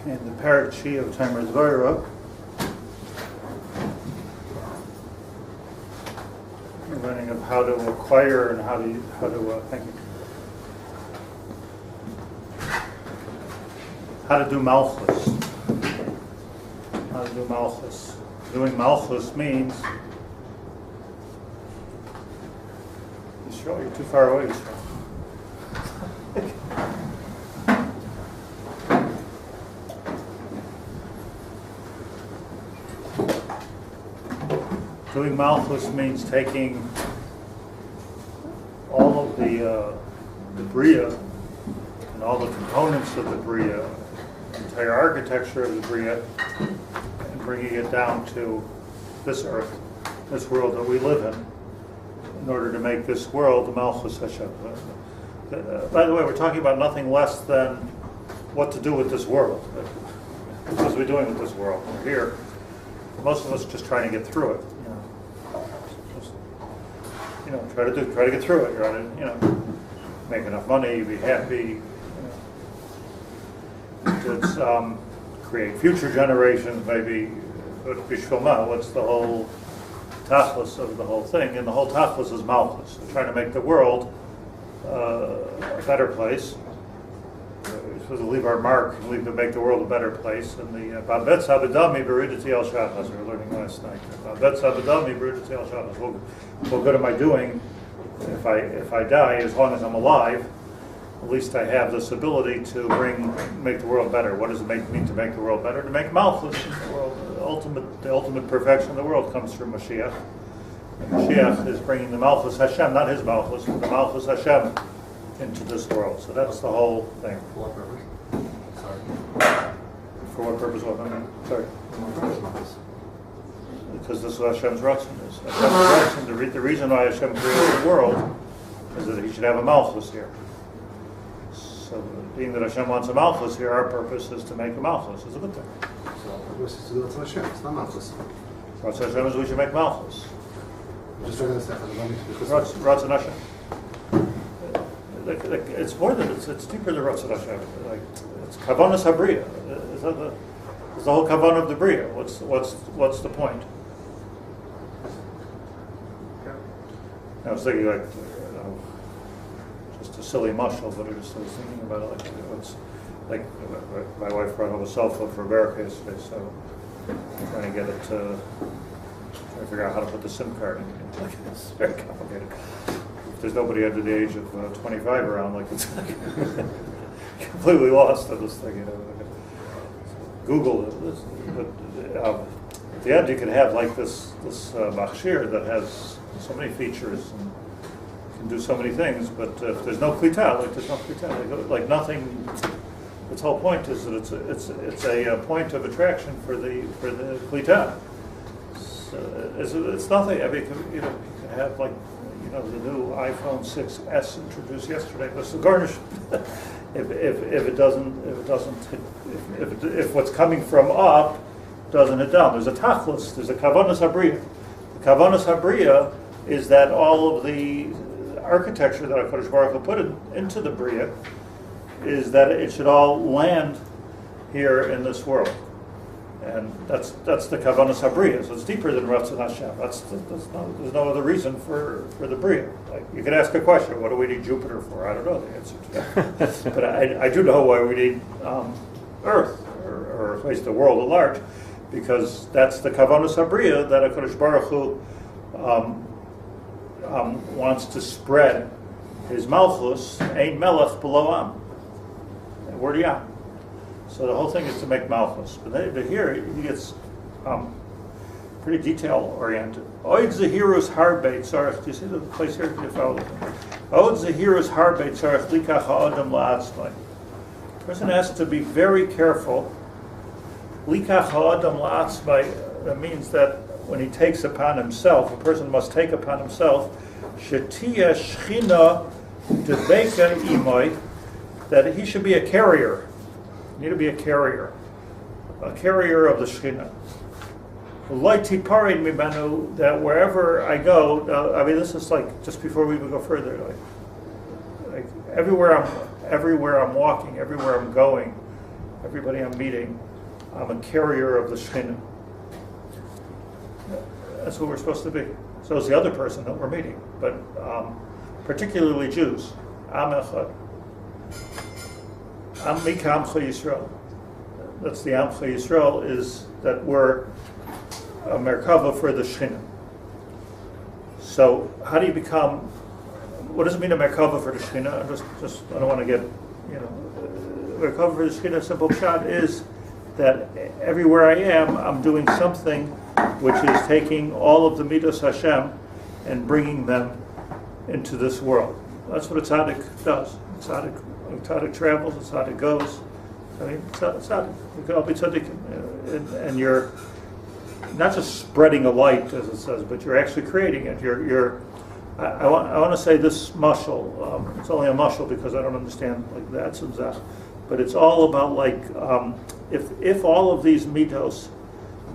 In the Parachi of Tomer Devorah, we're learning of how to acquire and how to thank you. How to do Malchus. How to do Malchus. Doing Malchus means you're too far away. Doing Malchus means taking all of the Bria and all the components of the Bria, the entire architecture of the Bria, and bringing it down to this earth, this world that we live in order to make this world the Malchus Hashem. By the way, we're talking about nothing less than what to do with this world. What are we doing with this world? We're here. Most of us just trying to get through it. Try to get through it. Try to, make enough money, be happy. It's create future generations, maybe. What's the whole tachlis of the whole thing? And the whole tachlis is Malchus. We're trying to make the world a better place. We're supposed to leave our mark and make the world a better place. And the Pardes Project, we were learning last night. Pardes Project. What good am I doing if I die? As long as I'm alive, at least I have this ability to make the world better. What does it mean to make the world better? To make Malchus in the world. The ultimate perfection of the world comes through Mashiach. And Mashiach is bringing the Malchus Hashem, not his Malchus, but the Malchus Hashem into this world. So that's the whole thing. For what purpose? Sorry. For what purpose? What? Sorry. Because this is what Hashem's Ratzon is. Hashem's Ratzon, the reason why Hashem created the world is that he should have a Malchus here. So being that Hashem wants a Malchus here, our purpose is to make a Malchus. It's a good thing. So our purpose is to do Ratzon Hashem. It's not Malchus. Ratzon Hashem is we should make Malchus. I'm just trying to understand. Ratzon Hashem. It's more than it's deeper than Ratzon Hashem. It's Kavanas Habriya. It's the whole Kavanah of the Bria. What's the point? I was thinking just a silly mushal, but I was thinking about it like my wife brought home a cell phone for America yesterday, so I'm trying to get it trying to figure out how to put the SIM card in. It's very complicated. If there's nobody under the age of 25 around, it's completely lost on this thing, Google it, but at the end you can have this machshir that has so many features and can do so many things, but if there's no klita, there's no klita, nothing. Its whole point is that it's a point of attraction for the klita. So it's nothing. I mean, you can have the new iPhone 6s introduced yesterday. But the garnish, if what's coming from up doesn't hit down, there's a tachlis. There's a kavanas habriya. The kavanas habriya is that all of the architecture that HaKadosh Baruch Hu put into the bria is that it should all land here in this world. And that's the Kavanas Habriya. So it's deeper than Ratzon Hashem. There's no other reason for the Bria. You could ask a question, what do we need Jupiter for? I don't know the answer to that. But I do know why we need Earth, or at least the world at large, because that's the Kavanas Habriya that HaKadosh Baruch Hu wants to spread his Malchus, Ein Melech below Am. Word Yam. So the whole thing is to make Malchus. But here he gets pretty detail oriented. Oid Zahirus Harbeit Tzarech. Do you see the place here? Do you follow it? Oid Zahirus Harbeit Tzarech Likach Ha'adam La'atzmai. The person has to be very careful. Likach Ha'adam La'atzmai. That means that when he takes upon himself, a person must take upon himself Shetiya Shchina Deveka Imoi, that he should be a carrier. You need to be a carrier of the Shekhinah. That wherever I go, I mean, this is just before we even go further, everywhere I'm walking, everywhere I'm going, everybody I'm meeting, I'm a carrier of the Shekhinah. That's who we're supposed to be. So is the other person that we're meeting, but particularly Jews. Am Echad. Am Mikamcha Yisrael. That's the Amcha Yisrael, is that we're a Merkava for the Shekhinah. So how do you become, what does it mean a Merkava for the Shekhinah? I don't want to get, Merkava for the Shekhinah, simple pshat is that everywhere I am, I'm doing something which is taking all of the Midas Hashem and bringing them into this world. That's what a tzaddik does. A tzaddik travels, a tzaddik goes. I mean, tzaddik. You can all be tzaddikim, and you're not just spreading a light, as it says, but you're actually creating it. I want to say this mashal. It's only a mashal because I don't understand like that and that, but it's all about like if all of these mitos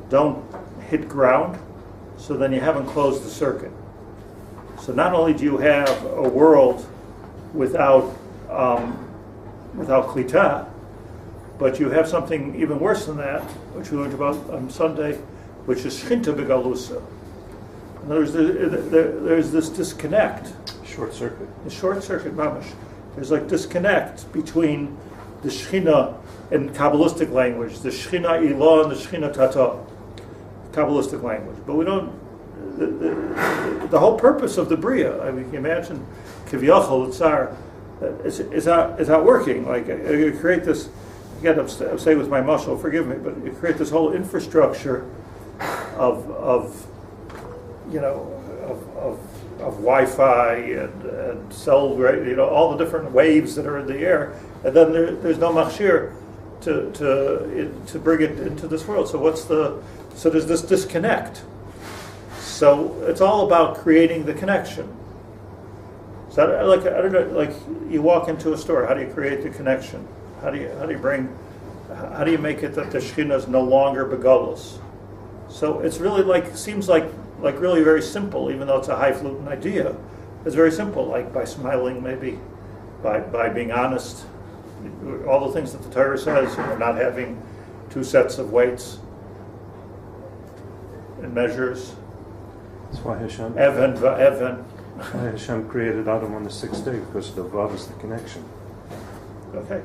don't hit ground, so then you haven't closed the circuit. So not only do you have a world without klita, but you have something even worse than that, which we learned about on Sunday, which is shchinta begalusa. In other words, there's this disconnect. Short circuit. The short circuit, mamash. There's like disconnect between the Shekhinah in Kabbalistic language, the Shekhinah Ilah and the Shekhinah Tata, Kabbalistic language. But we don't. The whole purpose of the Bria, I mean, you can imagine, Kiviyachol Tzar, is not working. Like you create this. Again, I'm saying with my muscle, forgive me, but you create this whole infrastructure of Wi-Fi and cell, all the different waves that are in the air, and then there's no machshir to bring it into this world. So there's this disconnect. So it's all about creating the connection. So I don't know, like you walk into a store, how do you create the connection? How do you make it that the Shekhinah is no longer begolus? So it's really seems like really very simple, even though it's a highfalutin idea. It's very simple, like by smiling, maybe, by being honest, all the things that the Torah says, not having two sets of weights and measures. That's why Hashem. Evan. Why Hashem created Adam on the sixth day, because the Vav is the connection. Okay.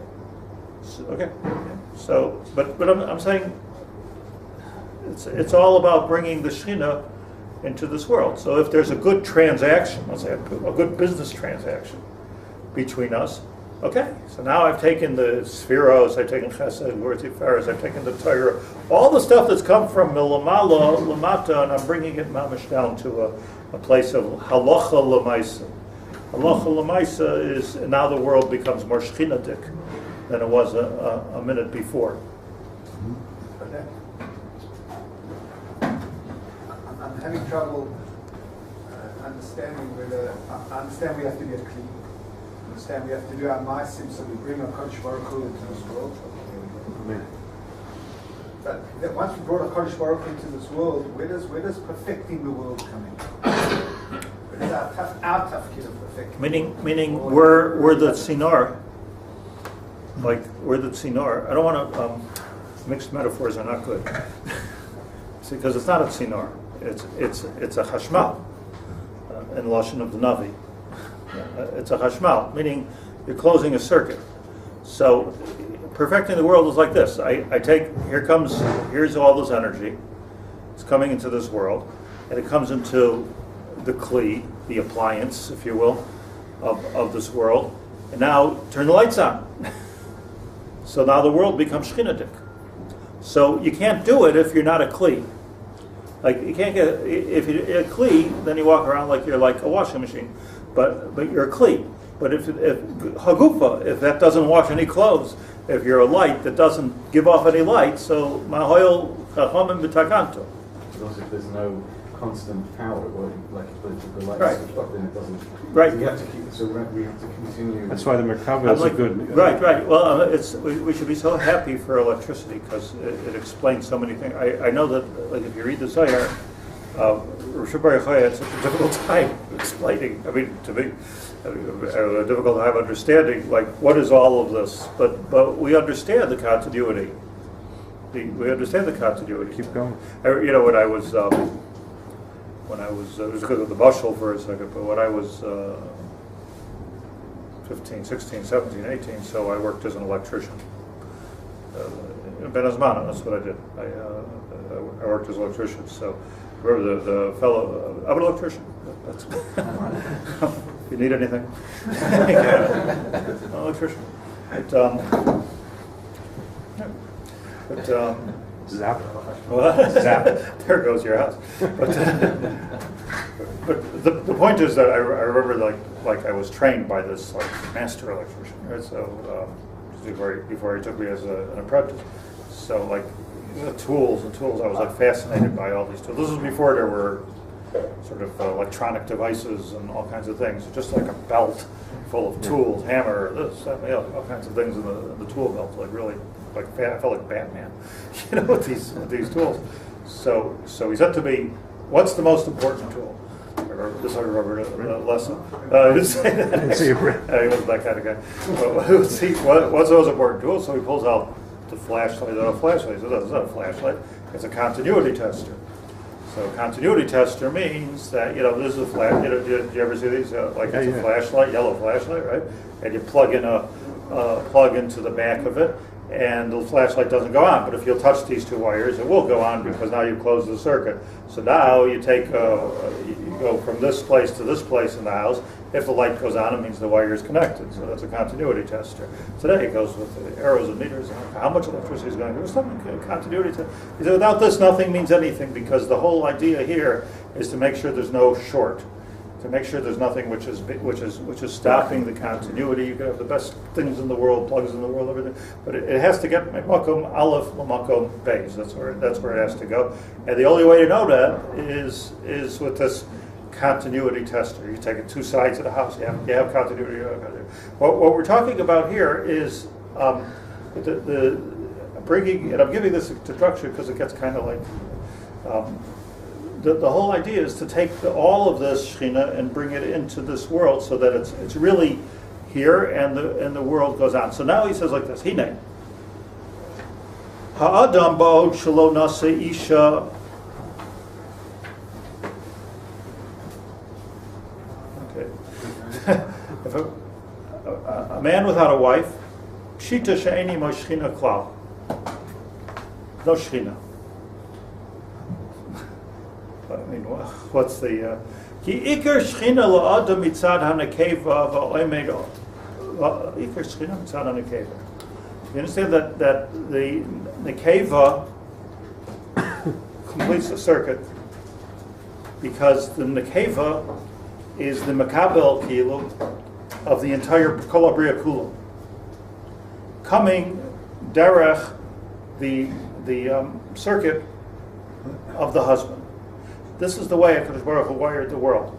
So, but I'm saying it's all about bringing the Shekhinah into this world. So if there's a good transaction, let's say a good business transaction between us, okay. So now I've taken the Spheros, I've taken Chesed, Tiferes, I've taken the Torah, all the stuff that's come from Milamala, Lamata, and I'm bringing it mamish down to a place of Halacha Lamaisa. Halacha Lamaisa is, now the world becomes more Shechinadik than it was a minute before. I'm having trouble understanding whether I understand we have to get clean. I understand we have to do our ma'asim, so we bring our Kodesh Baruch Hu into this world. Amen. But once we brought a Kodesh Baruch Hu into this world, where does perfecting the world come in? Where does our tough kid of perfecting? Meaning we're the tzinor. Like we're the tzinor. I don't want to mixed metaphors are not good. Because it's not a tzinor. It's a chashmal in Lashon of the Navi. It's a chashmal, meaning you're closing a circuit. So perfecting the world is like this. Here's all this energy. It's coming into this world, and it comes into the kli, the appliance, if you will, of this world. And now turn the lights on. So now the world becomes shchinadik. So you can't do it if you're not a kli. Like you can't if you're a kli, then you walk around like you're like a washing machine. But you're a kli. But if hagufa, if that doesn't wash any clothes, if you're a light that doesn't give off any light, so mahoil chachamim b'takanto. Also, if there's no constant power, like the light Right. switched off, then it doesn't. Right. We have to keep. So we have to continue. That's why the Merkava is a good. Right. Well, we should be so happy for electricity because it explains so many things. I know that, like, if you read the Zohar, Rosh Hashanah had such a difficult time explaining. I mean, to me, difficult to have understanding, like, what is all of this? But we understand the continuity. We understand the continuity. Keep going. When I was, it was because of the bushel for a second, but when I was 15, 16, 17, 18, so I worked as an electrician. In Ben Azmana, that's what I did. I worked as an electrician, so remember the fellow, I'm an electrician. That's if you need anything, I'm an electrician. Zap. What? Zap. There goes your house. But the point is that I remember like I was trained by this like master electrician, right? So before he took me as an apprentice. So like the tools, I was like fascinated by all these tools. This was before there were sort of electronic devices and all kinds of things. Just like a belt full of tools, hammer, this, that, all kinds of things in the tool belt. Like really, like I felt like Batman, with these tools. So he said to me, "What's the most important tool?" I remember the lesson. He didn't say that. He wasn't that kind of guy. What's the most important tool? So he pulls out the flashlight. Is that a flashlight? He says, "It's not a flashlight. It's a continuity tester." So continuity tester means that, this is a flash. Did you ever see these? It's a flashlight, yellow flashlight, right? And you plug in plug into the back of it, and the flashlight doesn't go on. But if you'll touch these two wires, it will go on because now you've closed the circuit. So now you take you go from this place to this place in the house. If the light goes on, it means the wire is connected. So that's a continuity tester. Today it goes with the arrows and meters. How much electricity is going to go? Something continuity tester. He said, without this, nothing means anything, because the whole idea here is to make sure there's no short, to make sure there's nothing which is stopping the continuity. You can have the best things in the world, plugs in the world, everything, but it has to get makom aleph makom beis. That's where it has to go. And the only way to know that is with this continuity tester. You take it two sides of the house. You have continuity. What we're talking about here is the bringing, and I'm giving this introduction because it gets kind of like. The whole idea is to take all of this Shekhinah and bring it into this world so that it's really here, and the world goes on. So now he says like this: Hine ha'adam ba'od shelo nase isha. Okay, if a man without a wife, pshita she'eni mo Shekhinah klal, no Shekhinah. I mean, what's the ki ikar shchina la'adam mitzad hanekeva va'omed ikar shchina mitzad hanekeva. You understand that the nekeva completes the circuit because the nekeva is the makabel kilu of the entire kol habriya kula, coming derech the circuit of the husband. This is the way HaKadosh Baruch Hu wired the world.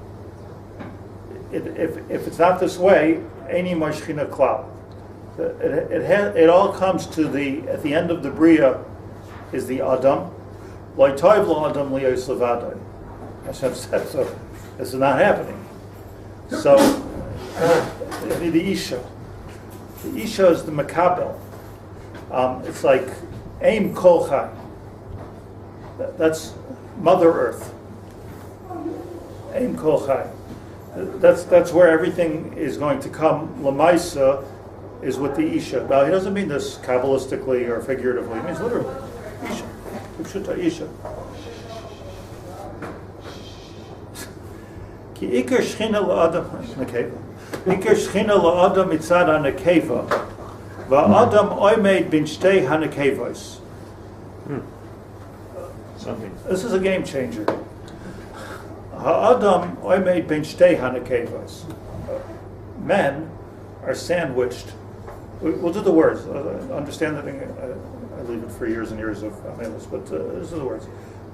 If it's not this way, Eini Moshchina Klal. It all comes to at the end of the Bria is the Adam. Lo toiv lo Adam liyos levadai. Hashem said so. This is not happening. So the Isha. The Isha is the Makabel. It's like Aim Kol Chai. That's Mother Earth. Ein Kol Chai. That's where everything is going to come. Lamaisa is with the Isha. Now, he doesn't mean this Kabbalistically or figuratively. He means literally. Isha. Upshuta Isha. Ki ikar shchina la'adam nekeva. Ikar shchina la'adam mitzad hanekeva. Va'adam oimed bin shtei hanekevos. This is a game changer. Ha'adam oimed bin shtei hanekevos. Men are sandwiched. We'll do the words. Understand that I leave it for years and years of Amelis, but this is the words.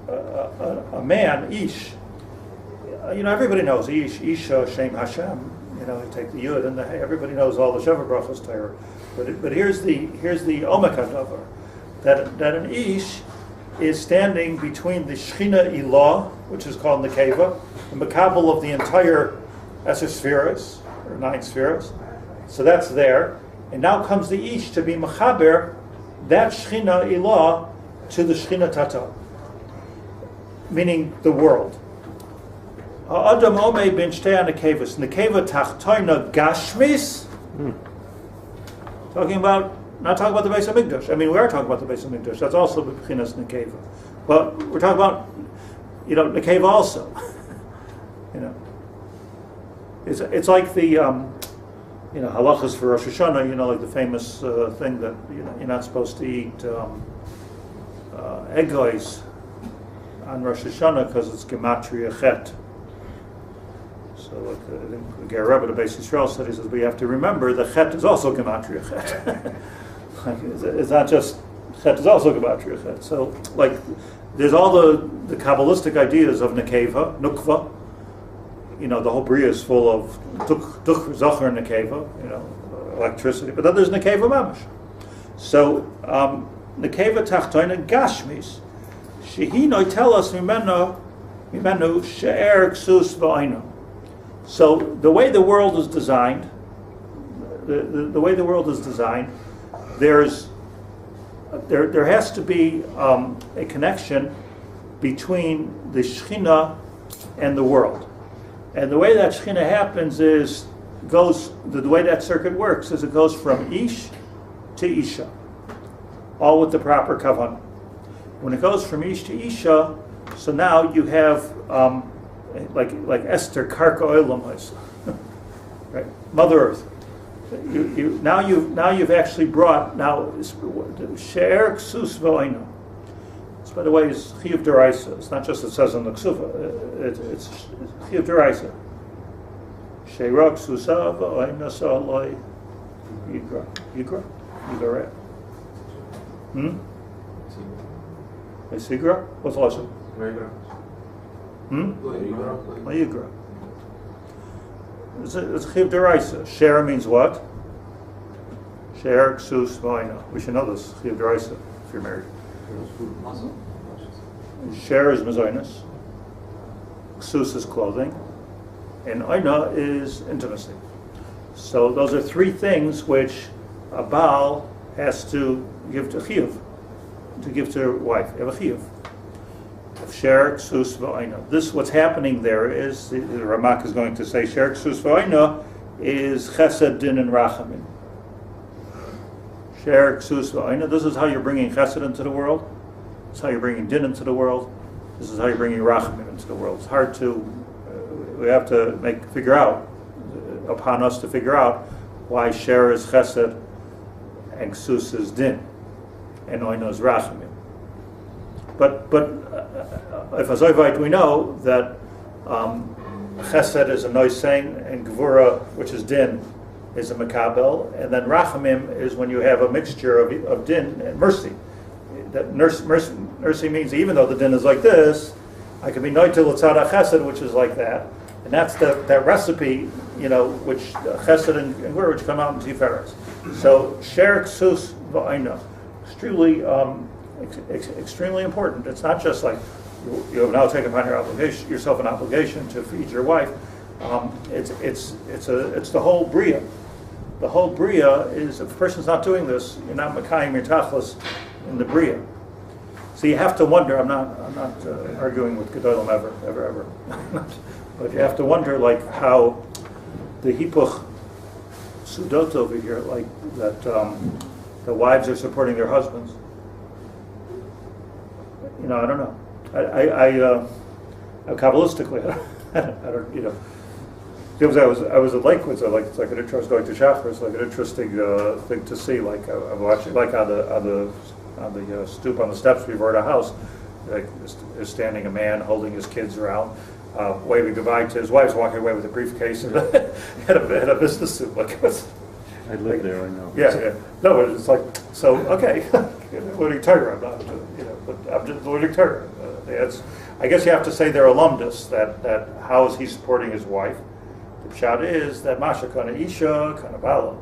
A man, Ish. Everybody knows Ish, Isha, Shem Hashem. They take the Yud and the Hey. Everybody knows all the Sheva Brachos Torah. But here's the Omek HaDavar. That an Ish is standing between the Shechina Ilah, which is called Nekeva, the Makabel of the entire Eser Spheres, or 9 spheres. So that's there. And now comes the Ish to be Mechaber, that Shechina Ilah, to the Shechina Tata, meaning the world. Ha'adam omei ben shtei nekevos, nekeva tachtoina gashmis. Not talking about the Beis Hamikdash. I mean, we are talking about the Beis Hamikdash. That's also b'chinas nekeva. But we're talking about, nekeva also. It's like the, halachas for Rosh Hashanah. Like the famous thing that you're not supposed to eat egois on Rosh Hashanah because it's gematria chet. So, like the Rebbe, the Bais Yisrael said, he says, we have to remember the chet is also gematria chet. It's not just chet is also gematria chet. So, like, there's all the Kabbalistic ideas of nekeva, nukva. The whole bria is full of duch, zachar, nekeva. Electricity. But then there's nekeva mamash. So, nekeva tachtoina gashmis. Shehi noitelas mimenu she'er ksus v'ayno. So the way the world is designed, the way the world is designed, there has to be a connection between the Shechina and the world. And the way that Shechina happens the way that circuit works is it goes from Ish to Isha, all with the proper kavanah. When it goes from Ish to Isha, so now you have like Esther, Karka Olam, right? Mother Earth. Now you've actually brought She'er Ksus V'Oino. By the way, it's Chiyuv D'Oraisa. It's not just it says in the Ksufa. It's Chiyuv D'Oraisa. She'er Ksusa V'Oino Sa'aloi Yigra. Yigra. Yigra? What's the lesson? Yigra. It's Chiyuv D'Oraisa. Share means what? Share, Ksus, V'Oino. We should know this. Chiyuv D'Oraisa, if you're married. Share is mazoinus. Ksus is clothing. And Oina is intimacy. So those are 3 things which a Baal has to give to Chiyuv, to give to her wife. You have a Chiyuv. Sher, Ksus, V'Oina. This, what's happening there is, the Ramak is going to say, Sher, Ksus, V'Oina is Chesed, Din, and Rachamim. Sher, Ksus, V'Oina. This is how you're bringing Chesed into the world. This is how you're bringing Din into the world. This is how you're bringing Rachamim into the world. It's hard to, we have to figure out, upon us to figure out why Sher is Chesed and Ksus is Din and Oina is Rachamim. But if as we know that Chesed is a noising and Gevura, which is Din, is a Makabel, and then Rachamim is when you have a mixture of Din and mercy. That mercy means even though the Din is like this, I can be Noitel L'Tzad Chesed, which is like that, and that's that recipe, which Chesed and Gevura, which come out in Tiferes. So Sher Ksus V'Oina, extremely important. It's not just like you have now taken upon yourself an obligation to feed your wife. It's the whole bria. The whole bria is, if a person's not doing this, you're not makayim your tachlis in the bria. So you have to wonder. I'm not arguing with Gedolim ever. But you have to wonder, like how the hipuch sudot over here, like that the wives are supporting their husbands. I don't know. I Kabbalistically, I don't. Because I was at Lakewoods. It's like an interest going to Shachar. It's like an interesting thing to see. Like I'm watching, like on the stoop on the steps before the house, like is standing a man holding his kids around, waving goodbye to his wife's walking away with a briefcase and a business suit. Like I live there. I know. Yeah. No, it's like so. Okay, learning Torah. I'm not, but I'm just learning Torah. I guess you have to say they're alumnus. That how is he supporting his wife? The pshat is that Masha kana isha kana bala.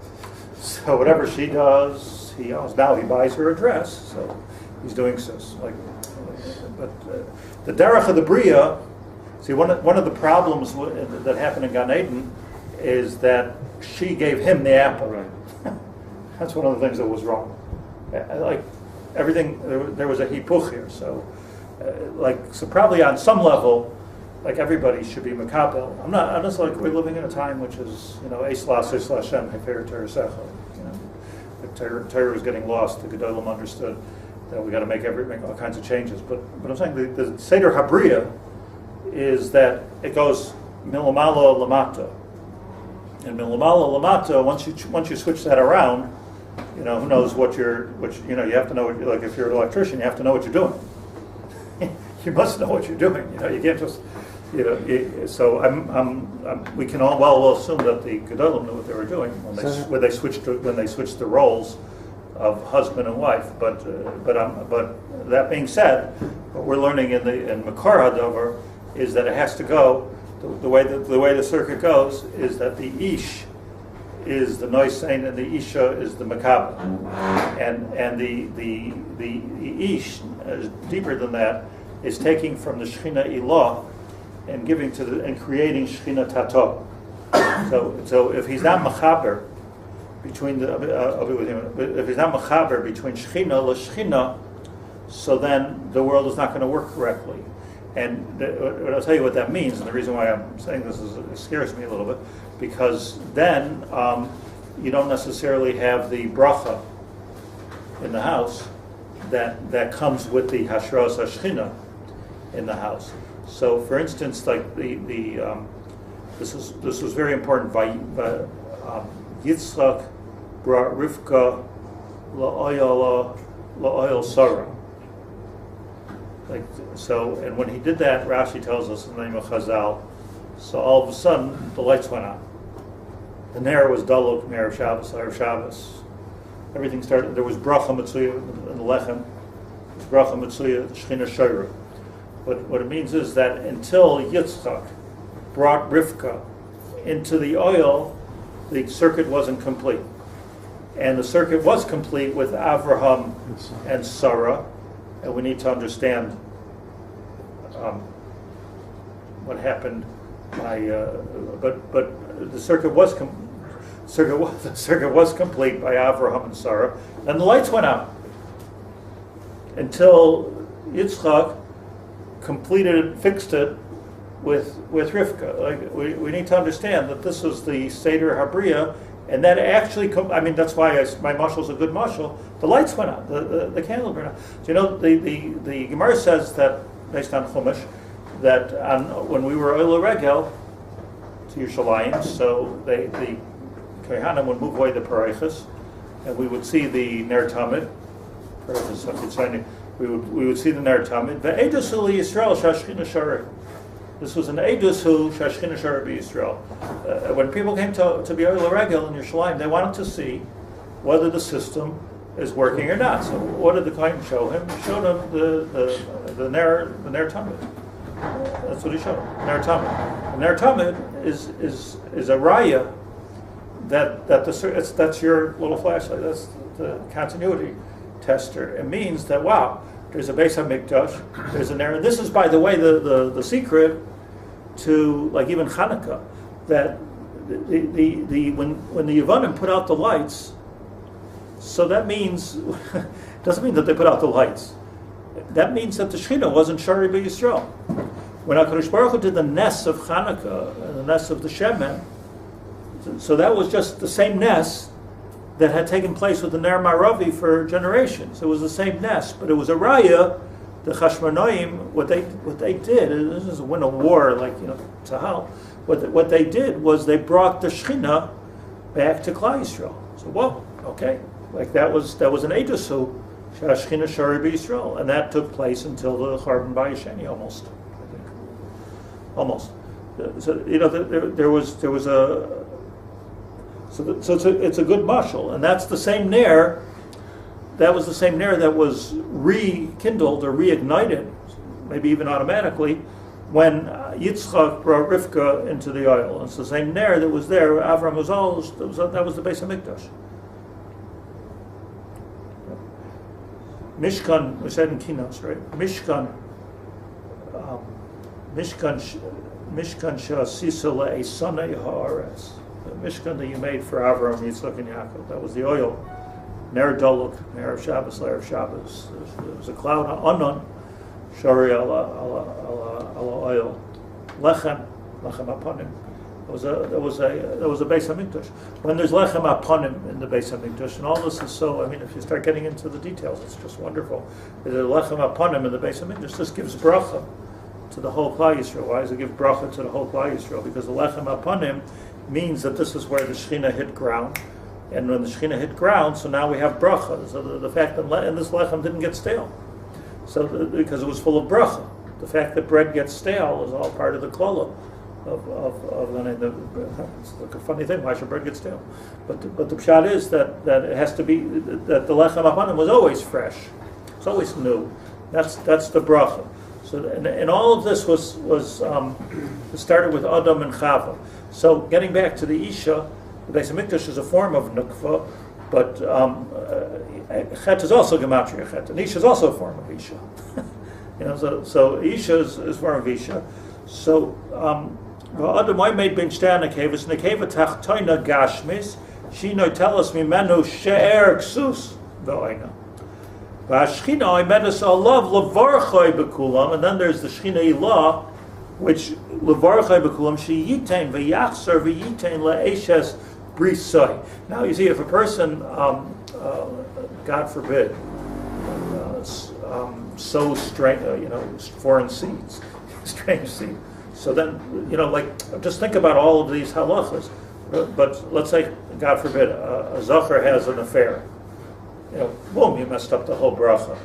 So whatever she does, he owns. Now he buys her a dress, so he's doing sis. But the derech of the bria. See, one of the problems that happened in Gan Eden is that she gave him the apple. Right. That's one of the things that was wrong. Like everything, there was a hipuch here. So, so probably on some level, like everybody should be makabel. I'm just like, we're living in a time which is, Eis Lashem Hefer Torah Secha. The Torah is getting lost. The Gedolim understood that we got to make all kinds of changes. But I'm saying the Seder Habriya is that it goes milamala lamata. And milamala lamata, once you switch that around, who knows you have to know, like if you're an electrician, you have to know what you're doing. You must know what you're doing. You can't just, so we can all well assume that the Gedolim knew what they were doing when they switched the roles of husband and wife. But that being said, what we're learning in Makar HaDavar is that it has to go the way the circuit goes is that the ish is the noisein and the isha is the makabel, and the ish deeper than that is taking from the Shechina Ilah and giving and creating Shechina Tato. So if he's not machaber between if he's not machaber between Shechina l'Shechina, so then the world is not going to work correctly. And I'll tell you what that means, and the reason why I'm saying this is it scares me a little bit, because then you don't necessarily have the bracha in the house that comes with the hashras hashchina in the house. So, for instance, like this was very important. Yitzchak brought Rivka la'oyal Sarah. And when he did that, Rashi tells us in the name of Chazal, so all of a sudden the lights went on. The ner was daluk ner of Shabbos. Everything started. There was bracha mitzuya in the lechem. There was bracha mitzuya shechina shayra. What it means is that until Yitzchak brought Rivka into the oil, the circuit wasn't complete. And the circuit was complete with Avraham and Sarah. And we need to understand what happened. But the circuit was complete by Avraham and Sarah, and the lights went out until Yitzchak completed, fixed it with Rivka. Like we need to understand that this was the Seder Habriya. And that actually, that's why my mashal is a good mashal. The lights went out, the candle burned out. So the Gemara says that, based on Chumash, that when we were Oila Regel to Yerushalayim, so the Kohanim would move away the Paraychas, and we would see the Ner Tamid. We would see the Ner Tamid. Ve'edus li Yisrael shashchina shari. This was an Eidus who Shashchina Shara B'Yisrael. When people came to be Oila Regel in Yerushalayim, they wanted to see whether the system is working or not. So what did the Kohen show him? He showed him the Ner Tamid. That's what he showed him. Ner Tamid. The Ner Tamid is a raya that's your little flashlight. That's the continuity tester. It means that there's a Beis HaMikdash, there's an Ner. This is, by the way, the secret to, like, even Hanukkah, that when the Yevanim put out the lights, so that means doesn't mean that they put out the lights. That means that the Shechina wasn't Shari B'Yisrael. When HaKadosh Baruch Hu did the Nes of Hanukkah and the Nes of the Shemen, so that was just the same Nes that had taken place with the Ner Maravi for generations. It was the same nest, but it was a raya. The Chashmonaim, what they did, this is win a war like Tzahal. What they did was they brought the Shechina back to Klal Yisrael. So okay, like that was an Eidusu Shechina Shari B'Yisrael, and that took place until the Charbon Bayesheni almost. So there was a. So it's a good mashal, and that's the same ner. That was the same ner that was rekindled or reignited, maybe even automatically, when Yitzchak brought Rivka into the oil. It's the same ner that was there. Avram was all that was the Beis HaMikdash. Mishkan, we said in Kinos, right? Mishkan Shasisa le'esanei ha'aretz. Mishkan that you made for Avram, Yitzchak, and Yaakov. That was the oil. Ner Doluk, Erev Shabbos, Erev Shabbos. There was a cloud, Anon, Shari ala oil. Lechem Aponim. There was a Beis Hamikdash. When there's Lechem Aponim in the Beis Hamikdash, and all this is so, I mean, if you start getting into the details, it's just wonderful. There's a Lechem Aponim in the Beis Hamikdash. This gives bracha to the whole Klal Yisrael. Why does it give bracha to the whole Klal Yisrael? Because the Lechem Aponim means that this is where the Shechina hit ground. And when the Shechina hit ground, so now we have bracha. So the fact that and this lechem didn't get stale, so because it was full of bracha. The fact that bread gets stale is all part of the klola it's like a funny thing. Why should bread get stale? But the pshat is that it has to be that the lechem apanim was always fresh. It's always new. That's the bracha. So and all of this was started with Adam and Chava. So getting back to the Isha. The Beis Hamikdash is a form of nukva, but chet is also gematria chet, and isha is also a form of isha. So isha is a form of isha. So Adam I made ben shtei nekevas nekeva tachtoina gashmis shino telas mimenu she'er ksus v'oina. V'ashchina I made us alav levarchoi bekulam, and then there's the shchina ilah, which levarchoi bekulam she yitain v'yachsar v'yitain le'eshes brisoi. Now you see, if a person, God forbid, sows foreign seeds, strange seed. So then, just think about all of these halachas. But let's say, God forbid, a zachar has an affair. Boom, you messed up the whole bracha.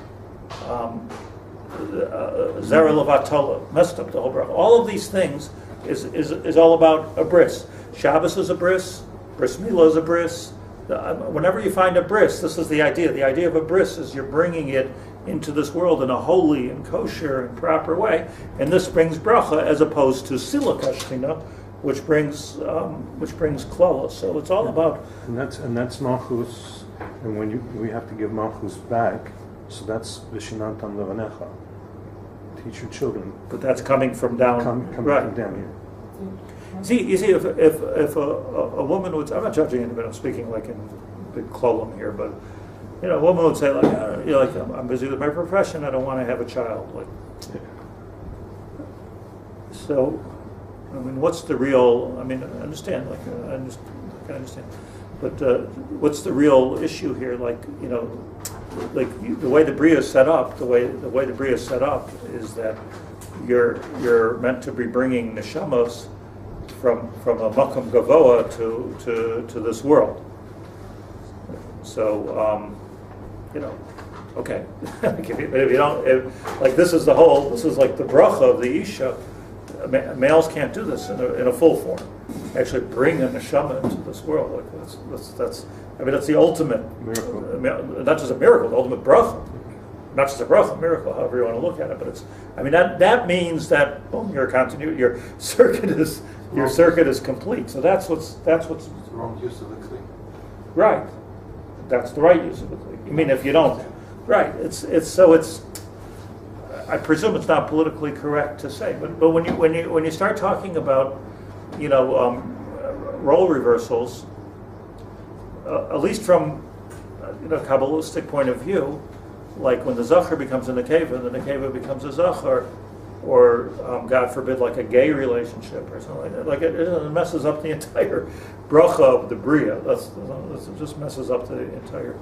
Zera levatola, messed up the whole bracha. All of these things is all about a bris. Shabbos is a bris. Bris Milah is a bris. Whenever you find a bris, this is the idea. The idea of a bris is you're bringing it into this world in a holy and kosher and proper way, and this brings bracha as opposed to silaka shchina, which brings klala. So it's all about. And that's Malchus, and when we have to give Malchus back, so that's Vishinantam Levanecha. Teach your children. But that's coming from down. Coming right. from down here. You see, if a woman would, I'm not judging anybody, I'm speaking like in big klolim here, but a woman would say I'm busy with my profession, I don't want to have a child. So, I mean, what's the real? I mean, I understand, I understand, but what's the real issue here? The way the bria is set up, the way the bria is set up is that you're meant to be bringing neshamos from a makam gavoa to this world. So okay. if you don't, this is like the bracha of the isha. Males can't do this in a full form. Actually, bring a neshama into this world. That's the ultimate miracle. Not just a miracle, the ultimate bracha. Not just a bracha, miracle, however you want to look at it. But that means that boom, your circuit is complete. So that's what's It's the wrong use of the kli. right. That's the right use of the kli. You mean if you don't, right? It's I presume it's not politically correct to say, but when you start talking about role reversals, at least from Kabbalistic point of view, like when the zachar becomes a nekeva, the nekeva becomes a zachar, or God forbid, like a gay relationship or something like that. It messes up the entire bracha of the bria. It just messes up the entire.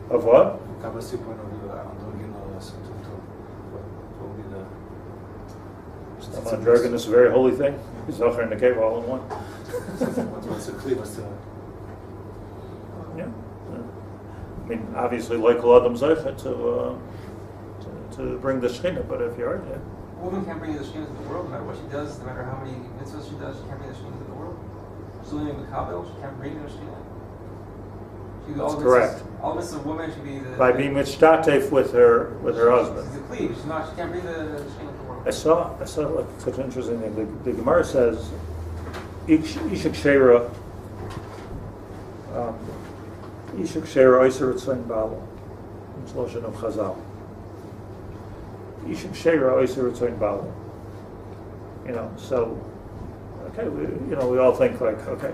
Of what? Androgynous is a very holy thing. Zachar and nekeva all in one. Yeah. I mean, obviously, like Adam Zeichet to bring the Shekhinah, but if you are, yeah. A woman can't bring the Shekhinah to the world, no matter what she does, no matter how many mitzvahs she does, she can't bring the Shekhinah to the world. She's living in Kabbalah, she can't bring the Shekhinah. That's correct. All this is a woman should be by being mitzdatef with her husband. She's a cleave. She can't bring the Shekhinah to the world. I saw like such an interesting thing. The Gemara says, Ishak Shera Oiser Ritzayin Balo. It's Loshen of Chazal. Ishak Shera Oiser Ritzayin Balo. So Okay, we all think like, okay,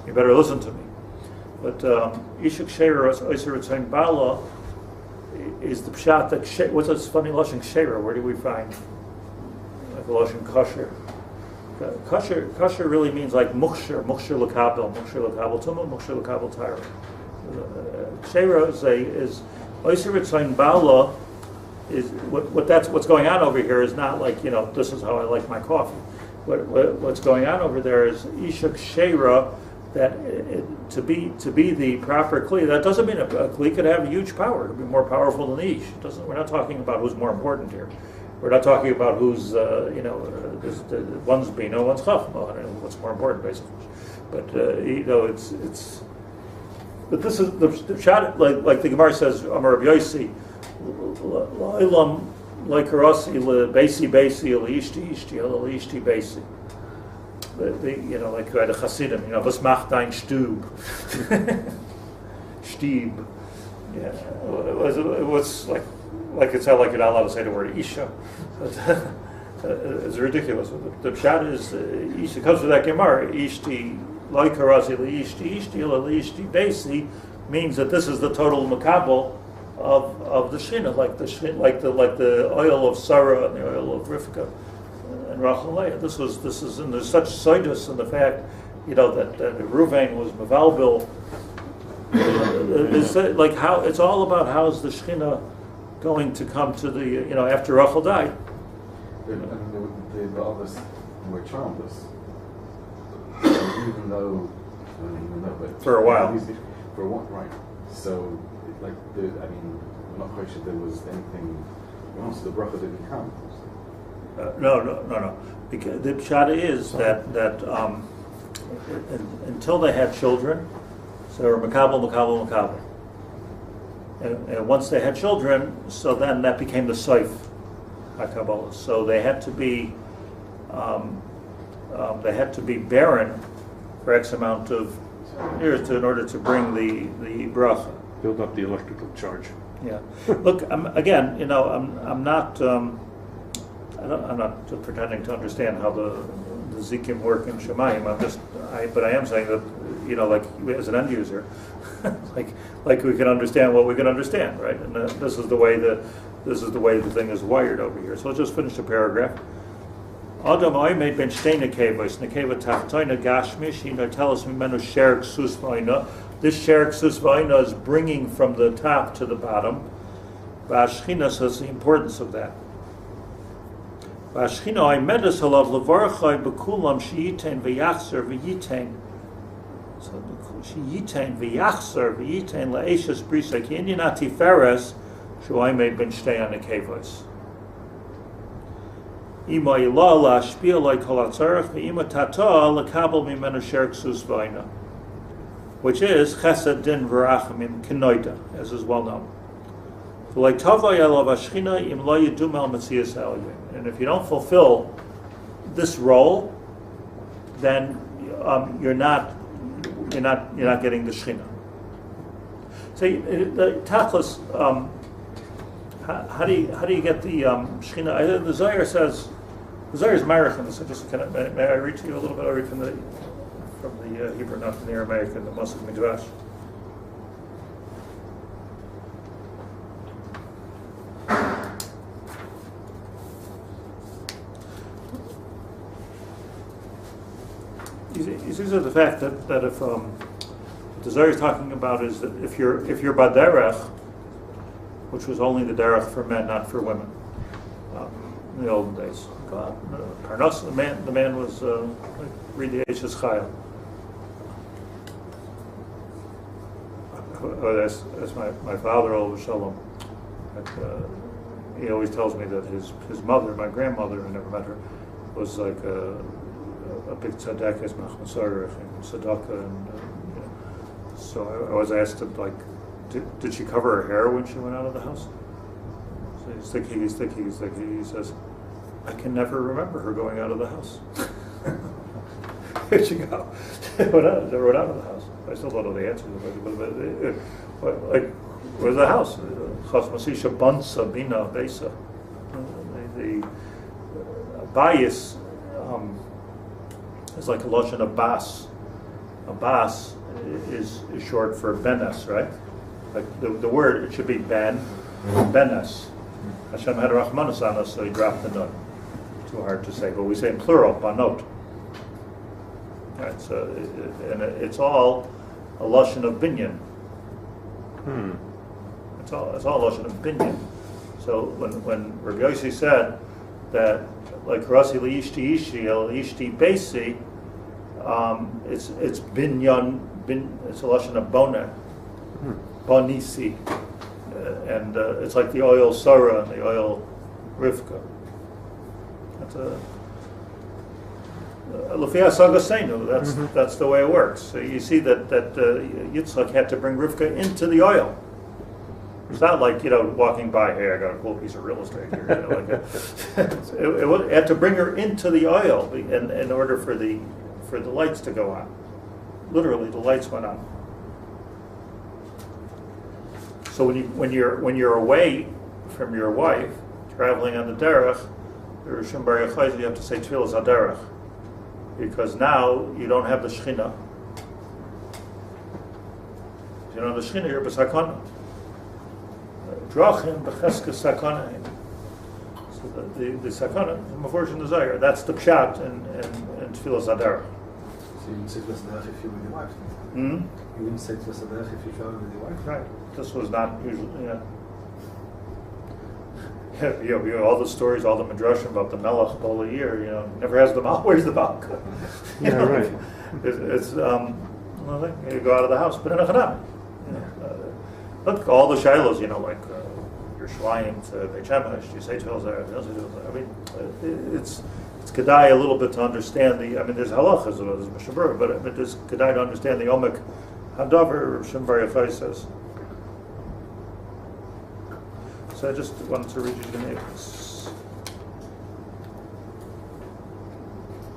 you better listen to me. But Ishak Sheira Oiser Ritzain Bala is the pshat that what's this funny lashon Sheira? Where do we find like the lashon kosher? Kosher really means like mukshir l'kabel tumah, mukshir l'kabel tyra. Sheira is Oiser Ritzain Bala is what's going on over here is not like this is how I like my coffee. What's going on over there is Ishak Sheira. That to be the proper kli, that doesn't mean a kli could have huge power. It could be more powerful than ish. We're not talking about who's more important here. We're not talking about who's one's bino, one's chachma. What's more important, basically. But it's. But this is the shot like the Gemara says. Amar Rabbi Yossi, la'ilam laikarasi le'beisi le'ishti le'ishti beisi. Like who had a Hasidim, was macht dein Stub? Stieb. Yeah, it was like it sounded like you're not allowed to say the word Isha. It's ridiculous. The pshat is Isha comes from that Gemara. Ishti loikarazi liishti ishti liishti basi means that this is the total makabel of the shina, like the oil of Sarah and the oil of Rivka. Rachel Leah. This is, and there's such sidus in the fact, that Ruvain was Mevalbil. It's like how it's all about how's the Shekhinah going to come to the after Rachel died. And the others were childless, even though, but for a while. For a while, right? So, I'm not quite sure there was anything. Once the bracha didn't come. No. Because the pshat is that until they had children, so they were makabel. And once they had children, so then that became the seif HaKabbalah. So they had to be barren for X amount of years in order to bring the bracha. Build up the electrical charge. Yeah. Look, I'm not. I'm not pretending to understand how the Zikim work in Shemayim. But I am saying that, like as an end user, like we can understand what we can understand, right? And this is the way the thing is wired over here. So let's just finish the paragraph. Adam oimed ben shtei nekevos, nekeva tachtoina gashmish, tell us mimenu sher ksus v'oina. This sher ksus v'oina is bringing from the top to the bottom. V'ashchina says the importance of that. V'ashchina oimedes halav levarachai b'kulam sheyitain v'yachzer v'yitain. So sheyitain v'yachzer v'yitain la'eshes brisa ki inyan atiferes shu'oimed ben shtei nekevos. Ima ilah la'ashpia like halatzarech ve'ima tata l'kabel mimenu sher ksus v'oina, which is chesed din v'rachamim kenoida, as is well known. And if you don't fulfill this role, then you're not getting the Shechina. So the tachlis, how do you get the Shechina? The Zohar says, the Zohar is marich in this. May I read to you a little bit? I read from the Hebrew, not from the Aramaic, and the Monsey Midrash. These are the fact that if what the Zohar is talking about is that if you're baderech, which was only the derech for men, not for women, in the olden days. Parnas, the man was read the Eishes Chayil. That's my father, Olav Shalom. He always tells me that his mother, my grandmother, I never met her, was like a big tzaddik, as machmasarich and tzedakah, and so I was asked him, like, did she cover her hair when she went out of the house? So he's thinking. He says, I can never remember her going out of the house. Where'd she go? Never went out of the house. I still don't know the answer. Like, where's the house? Chas Masisha Bansa Bina Besa. The bias It's like a lotion of bas. A bas is short for benes, right? Like the word, it should be benes. Hashem had rachmanos on us, so he dropped the nun. Too hard to say, but we say in plural, banot. Right, so and it's all a lashon of binyan. It's all a lashon of binyan. So when Rabbi Yossi said that, like Rasi liishti ishi el ishti basi, it's binyan, it's a lashon of boneh, bonisi, and it's like the oil Sarah and the oil Rivka. That's that's the way it works. So you see that Yitzchak had to bring Rivka into the oil. It's not like, walking by, hey, I got a cool piece of real estate here. It had to bring her into the oil in order for the lights to go on. Literally, the lights went on. So when you're away from your wife, traveling on the derech, you have to say tefillas haderech, because now you don't have the Shechina. If you don't have the Shechina, you're b'sakana. Drachim b'cheskes sakana. So the sakana, the maforshim desire. That's the pshat in tefillas haderech. So you wouldn't say tefillas haderech if you're with your wife. You wouldn't say tefillas haderech if you're traveling with your wife. Right. This was not usually. All the stories, all the midrashim about the melech all the year. Never has the mal. Where's the mal? Right. It's you go out of the house, but in a chanami. Look, all the shilos, like your shlayim to Beit Shemesh, you say tefillas there. I mean, it's kedai a little bit to understand there's halachas, there's mishabur, but it's kedai to understand the omek hadavar. Shem Bar Yochai says. So I just wanted to read you the names.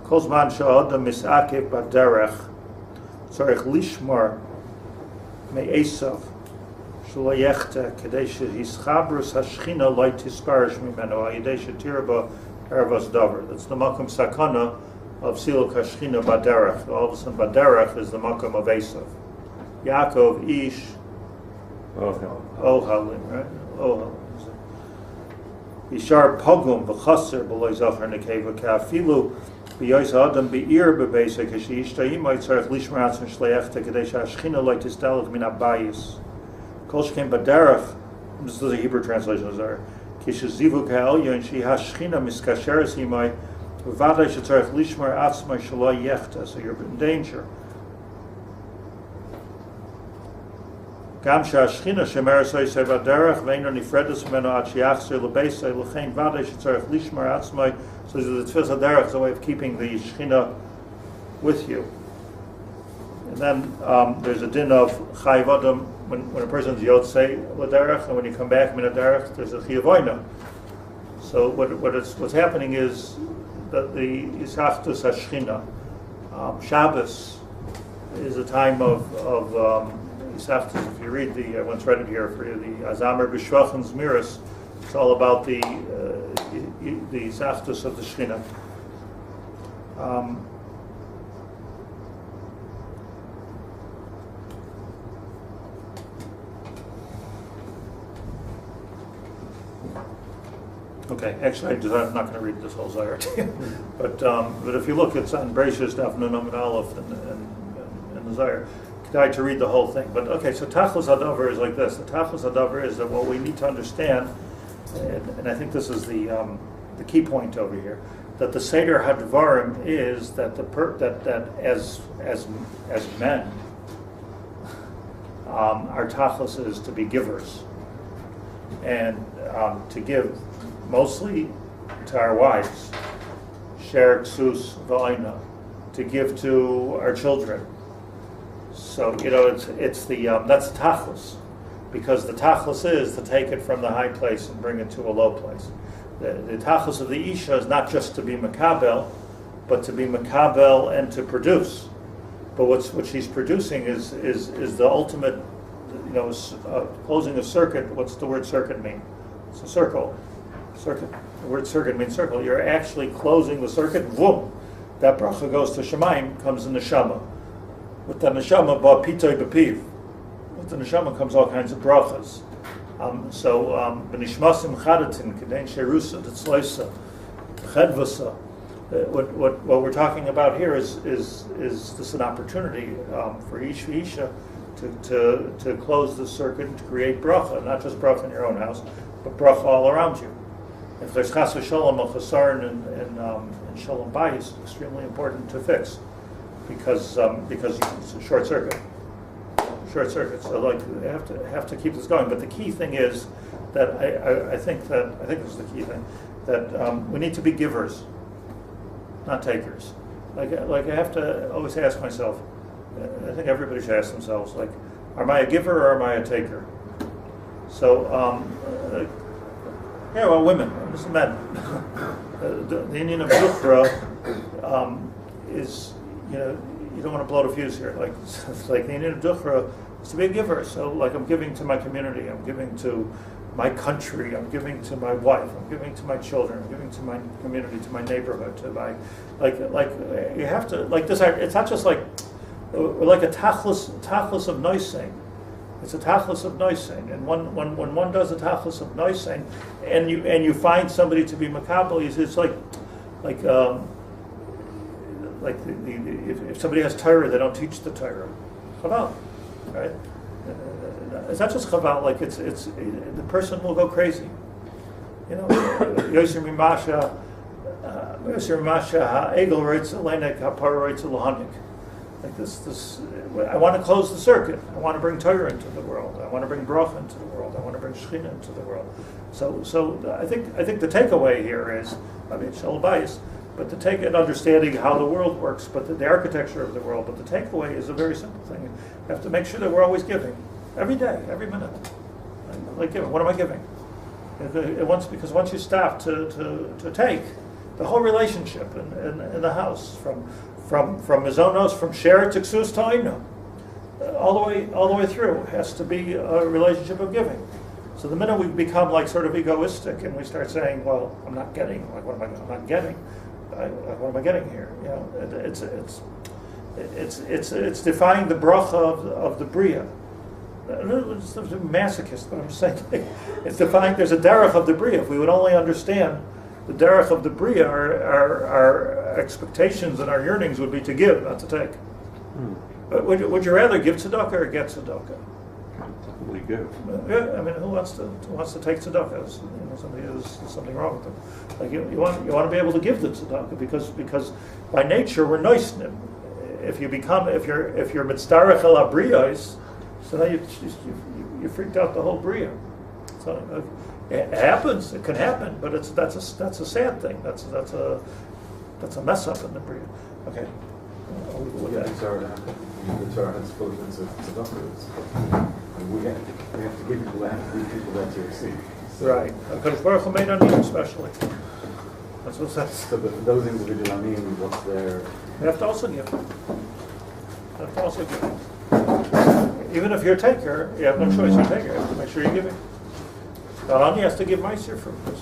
Kol zman she'adam misakev b'derech tzarich lishmar me'esav shelo yechte kedei shehischabrus hashchina lo tisparish mimeno al-yedei shetirah bo ervas davar. That's the makom sakana of siluk hashchina b'derech. All of a sudden, b'derech is the makom of Esav. Yaakov ish ohalim, right? Ohalim. Yishar pogum v'chaser b'loy zachar nekeva ka'afilu b'yoyz ha'adam b'ir b'beisa k'sheyishtayim ha'yitzarech lishmar atzmi shleiachta k'dei sha'ashchina lo tisdalech min ha'bayis kol sheken b'derech. This is the Hebrew translation of Zara. Kishezivu ka'elyon she ha'ashchina miskasheres himai v'vadai shetzarech lishmar atzmi shelo yechta. So you're in danger. Gam she'ashchina shemeres ha'yisei b'derech ve'eno nifredes meno ad she'achzer l'beisei l'chein vadei shetzarech lishmar atzmai. So the tefillas haderech is a way of keeping the Shechina with you. And then there's a din of chayiv adam when a person's yotzei l'derech, and when you come back min haderech, there's a chiyavoina. So what's happening is that the yisachtus hashchina, Shabbos is a time of if you read I once read it here for you, the Azamer B'Shvachim Zmiris, it's all about the Zachtus of the Shechina. Okay, actually, I'm not going to read this whole Zohar to you, but if you look, it's on Bereishis Daf Nun Amud Aleph and the Zohar. To read the whole thing, but okay. So Tachlis Hadavar is like this. The Tachlis Hadavar is that what we need to understand, and I think this is the key point over here, that the Seder Hadvarim is that that as men, our Tachlis is to be givers, and to give mostly to our wives, Sher Ksus V'Aina, to give to our children. So it's the that's the tachlis, because the tachlis is to take it from the high place and bring it to a low place. The tachlis of the isha is not just to be makabel, but to be makabel and to produce. But what she's producing is the ultimate, closing a circuit. What's the word circuit mean? It's a circle. Circuit. The word circuit means circle. You're actually closing the circuit. Boom. that bracha goes to Shemaim, comes the neshama. With the neshama, ba pitoy b'piv. With the neshama comes all kinds of brachas. B'nishmasim chadatin, k'dein sherusa, tzloisa, chedvasa. What we're talking about here is this an opportunity for each isha to close the circuit and to create bracha, not just bracha in your own house, but bracha all around you. If there's chas v'shalom or chasarn in shalom bayis, it's extremely important to fix because it's a short circuit. So like you have to keep this going. But the key thing is that I think this is the key thing, that we need to be givers, not takers. Like I have to always ask myself. I think everybody should ask themselves, like, am I a giver or am I a taker? So, women, this is men. The Indian of Dukhra is, you don't want to blow the fuse here. Like the Indian of Dukhra is to be a giver. So, like, I'm giving to my community, I'm giving to my country, I'm giving to my wife, I'm giving to my children, I'm giving to my community, to my neighborhood, to my, you have to, like this, it's not just like, we're like a tachlis of noising. It's a tachlis of noising, and when one does a tachlis of noising, and you find somebody to be makabel, it's like if somebody has Torah, they don't teach the Torah. Chaval, right? It's not just chaval. Like it's the person will go crazy. Yosher Mimasha Ha'egel writes Elenek Ha'par writes Lohanik. Like this, I want to close the circuit. I want to bring Torah into the world. I want to bring bracha into the world. I want to bring Shechina into the world. So I think the takeaway here is, shalom bayis, but to take an understanding how the world works, but the architecture of the world. But the takeaway is a very simple thing. You have to make sure that we're always giving, every day, every minute. Like giving. What am I giving? Because once you stop to take, the whole relationship in the house from mizonos, from share to ksus to oino, all the way through has to be a relationship of giving. So the minute we become like sort of egoistic and we start saying, well, I'm not getting, like what am I'm not getting, what am I getting here? It's defying the bracha of the bria. It's a masochist, but I'm just saying it's defying. There's a derech of the bria. If we would only understand the derech of the bria, our expectations and our yearnings would be to give, not to take. But would you rather give tzedakah or get tzedakah? Definitely give. Yeah, who wants to take tzedakah? Somebody has something wrong with them. Like you want to be able to give the tzedakah because by nature we're noisnim. If you're mitzdarech el abriyos, so now you freaked out the whole bria. So it happens. It can happen, but that's a sad thing. That's a mess up in the bria. Okay. The Torah has spoken to tzedakah. We have to give people that to receive. So, right. Because Baruch Hu made on you especially. That's what it says. So those individual what's their... You have to also give. Even if you're a taker, you have no choice. You're a taker. You have to make sure you're giving. Not only has to give meiser from this.